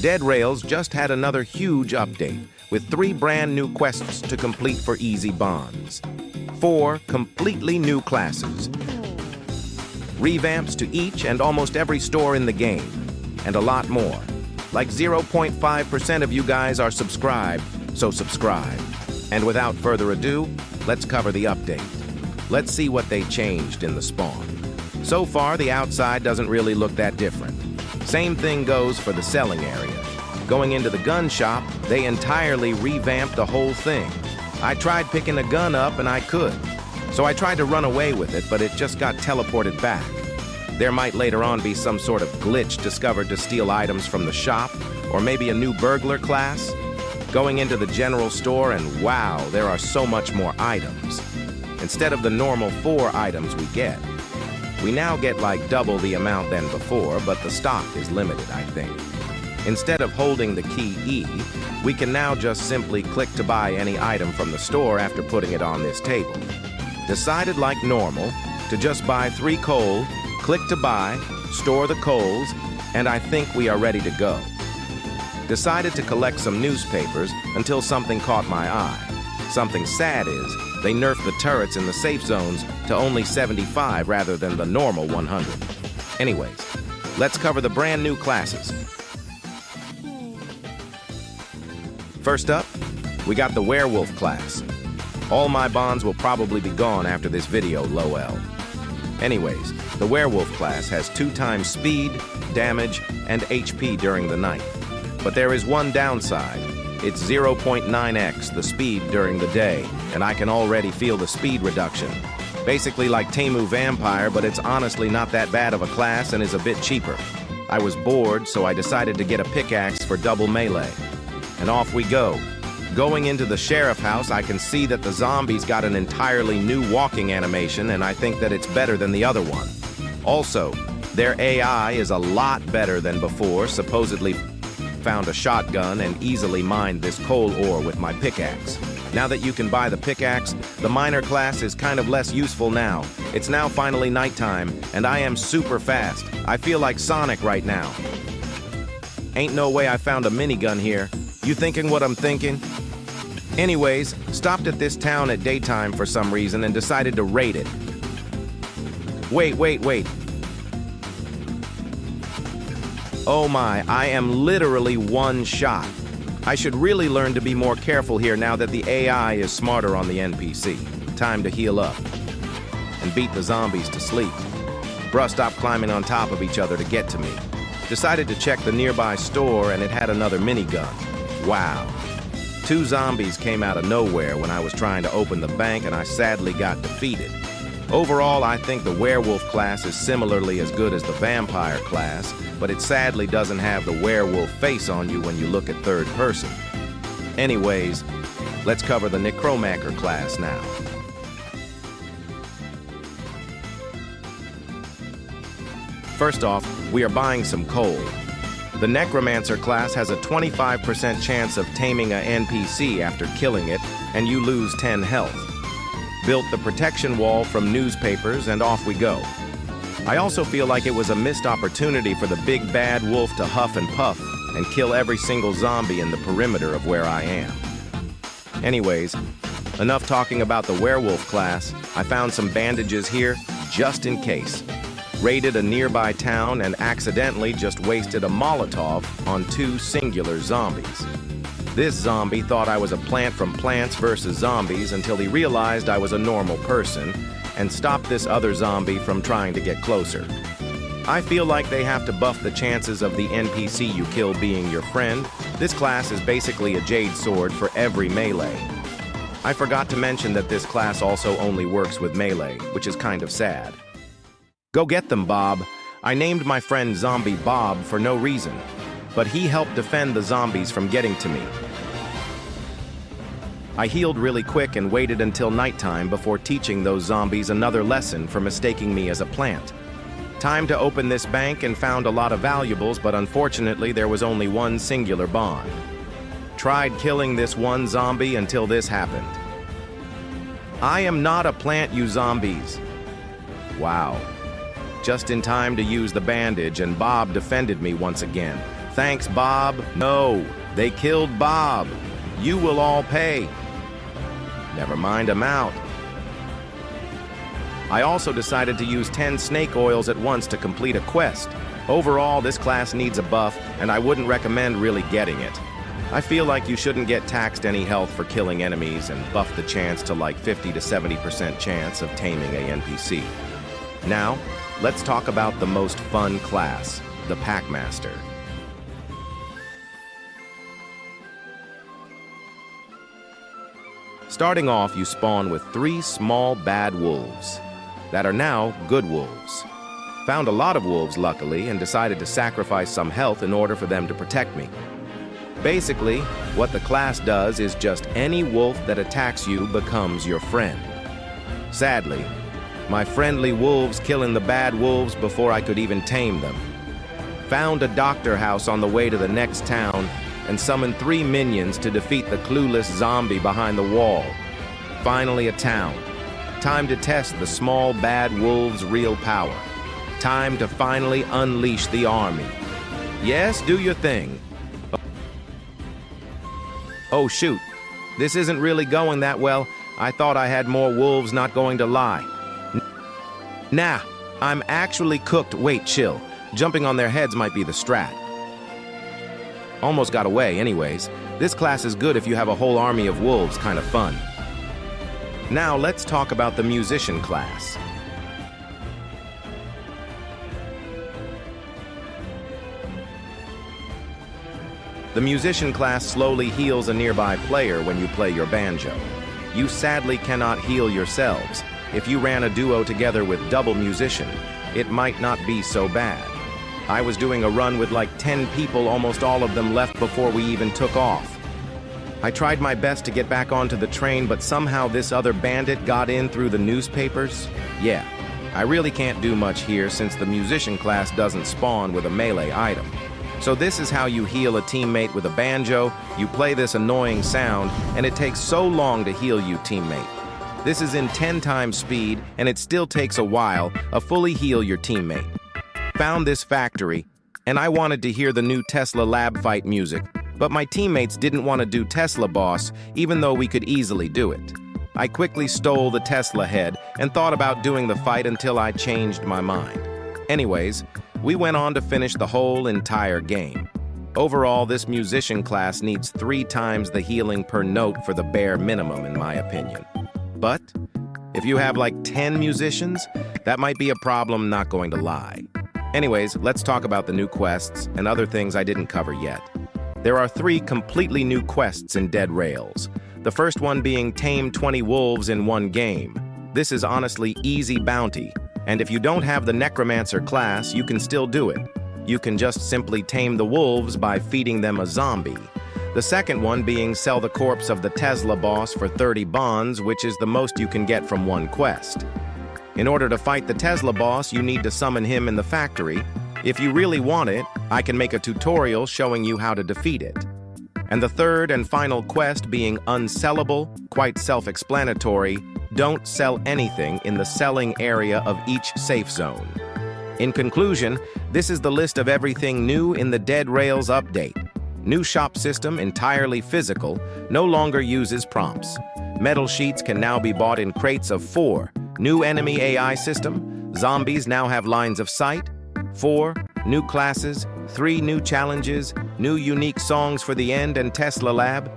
Dead Rails just had another huge update, with 3 brand new quests to complete for easy bonds. 4 completely new classes. Revamps to each and almost every store in the game, and a lot more. Like 0.5% of you guys are subscribed, so subscribe. And without further ado, let's cover the update. Let's see what they changed in the spawn. So far, the outside doesn't really look that different. Same thing goes for the selling area. Going into the gun shop, they entirely revamped the whole thing. I tried picking a gun up and I could. So I tried to run away with it, but it just got teleported back. There might later on be some sort of glitch discovered to steal items from the shop, or maybe a new burglar class. Going into the general store and wow, there are so much more items. Instead of the normal 4 items we get, we now get like double the amount than before, but the stock is limited, I think. Instead of holding the key E, we can now just simply click to buy any item from the store after putting it on this table. Decided like normal to just buy 3 coal, click to buy, store the coals, and I think we are ready to go. Decided to collect some newspapers until something caught my eye. Something sad is, they nerfed the turrets in the safe zones to only 75 rather than the normal 100. Anyways, let's cover the brand new classes. First up, we got the Werewolf class. All my bonds will probably be gone after this video, lol. Anyways, the Werewolf class has 2 times speed, damage, and HP during the night. But there is one downside. It's 0.9x the speed during the day, and I can already feel the speed reduction. Basically like Temu Vampire, but it's honestly not that bad of a class and is a bit cheaper. I was bored, so I decided to get a pickaxe for double melee. And off we go. Going into the sheriff house, I can see that the zombies got an entirely new walking animation, and I think that it's better than the other one. Also, their AI is a lot better than before. Supposedly found a shotgun and easily mined this coal ore with my pickaxe. Now that you can buy the pickaxe, the miner class is kind of less useful now. It's now finally nighttime, and I am super fast. I feel like Sonic right now. Ain't no way I found a minigun here. You thinking what I'm thinking? Anyways, stopped at this town at daytime for some reason and decided to raid it. Wait. Oh my, I am literally one shot. I should really learn to be more careful here now that the AI is smarter on the NPC. Time to heal up and beat the zombies to sleep. Bruh stopped climbing on top of each other to get to me. Decided to check the nearby store and it had another minigun. Wow. 2 zombies came out of nowhere when I was trying to open the bank and I sadly got defeated. Overall, I think the Werewolf class is similarly as good as the Vampire class, but it sadly doesn't have the werewolf face on you when you look at 3rd person. Anyways, let's cover the Necromancer class now. First off, we are buying some coal. The Necromancer class has a 25% chance of taming an NPC after killing it, and you lose 10 health. Built the protection wall from newspapers, and off we go. I also feel like it was a missed opportunity for the big bad wolf to huff and puff and kill every single zombie in the perimeter of where I am. Anyways, enough talking about the Werewolf class. I found some bandages here, just in case. Raided a nearby town and accidentally just wasted a Molotov on 2 singular zombies. This zombie thought I was a plant from Plants vs. Zombies until he realized I was a normal person and stopped this other zombie from trying to get closer. I feel like they have to buff the chances of the NPC you kill being your friend. This class is basically a jade sword for every melee. I forgot to mention that this class also only works with melee, which is kind of sad. Go get them, Bob. I named my friend Zombie Bob for no reason, but he helped defend the zombies from getting to me. I healed really quick and waited until nighttime before teaching those zombies another lesson for mistaking me as a plant. Time to open this bank and found a lot of valuables, but unfortunately there was only one singular bond. Tried killing this one zombie until this happened. I am not a plant, you zombies. Wow. Just in time to use the bandage, and Bob defended me once again. Thanks, Bob. No, they killed Bob. You will all pay. Never mind, I'm out. I also decided to use 10 snake oils at once to complete a quest. Overall, this class needs a buff, and I wouldn't recommend really getting it. I feel like you shouldn't get taxed any health for killing enemies and buff the chance to like 50 to 70% chance of taming a NPC. Now, let's talk about the most fun class, the Packmaster. Starting off, you spawn with 3 small bad wolves that are now good wolves. Found a lot of wolves, luckily, and decided to sacrifice some health in order for them to protect me. Basically, what the class does is just any wolf that attacks you becomes your friend. Sadly, my friendly wolves killing the bad wolves before I could even tame them. Found a doctor house on the way to the next town and summoned 3 minions to defeat the clueless zombie behind the wall. Finally a town. Time to test the small bad wolves' real power. Time to finally unleash the army. Yes, do your thing. Oh shoot, this isn't really going that well. I thought I had more wolves, not going to lie. Nah, I'm actually cooked. Wait, chill. Jumping on their heads might be the strat. Almost got away anyways. This class is good if you have a whole army of wolves, kind of fun. Now let's talk about the musician class. The musician class slowly heals a nearby player when you play your banjo. You sadly cannot heal yourselves. If you ran a duo together with double musician, it might not be so bad. I was doing a run with like 10 people, almost all of them left before we even took off. I tried my best to get back onto the train, but somehow this other bandit got in through the newspapers. Yeah, I really can't do much here since the musician class doesn't spawn with a melee item. So this is how you heal a teammate with a banjo. You play this annoying sound, and it takes so long to heal you, teammate. This is in 10 times speed, and it still takes a while to fully heal your teammate. Found this factory, and I wanted to hear the new Tesla lab fight music, but my teammates didn't want to do Tesla boss, even though we could easily do it. I quickly stole the Tesla head and thought about doing the fight until I changed my mind. Anyways, we went on to finish the whole entire game. Overall, this musician class needs 3 times the healing per note for the bare minimum, in my opinion. But if you have like 10 musicians, that might be a problem, not going to lie. Anyways, let's talk about the new quests and other things I didn't cover yet. There are 3 completely new quests in Dead Rails. The first one being Tame 20 Wolves in 1 game. This is honestly easy bounty, and if you don't have the Necromancer class, you can still do it. You can just simply tame the wolves by feeding them a zombie. The second one being Sell the corpse of the Tesla boss for 30 bonds, which is the most you can get from 1 quest. In order to fight the Tesla boss, you need to summon him in the factory. If you really want it, I can make a tutorial showing you how to defeat it. And the third and final quest being Unsellable, quite self-explanatory. Don't sell anything in the selling area of each safe zone. In conclusion, this is the list of everything new in the Dead Rails update. New shop system, entirely physical, no longer uses prompts. Metal sheets can now be bought in crates of 4. New enemy AI system. Zombies now have lines of sight. 4 new classes, 3 new challenges, new unique songs for the end and Tesla Lab.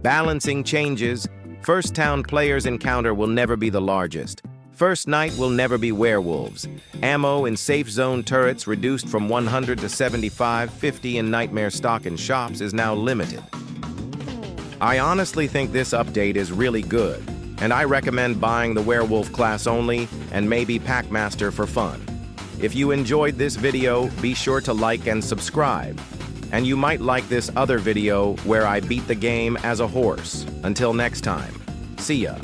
Balancing changes. First town players encounter will never be the largest. First night will never be werewolves. Ammo in safe zone turrets reduced from 100 to 75, 50 in nightmare stock in shops is now limited. I honestly think this update is really good, and I recommend buying the Werewolf class only and maybe Packmaster for fun. If you enjoyed this video, be sure to like and subscribe. And you might like this other video where I beat the game as a horse. Until next time, see ya.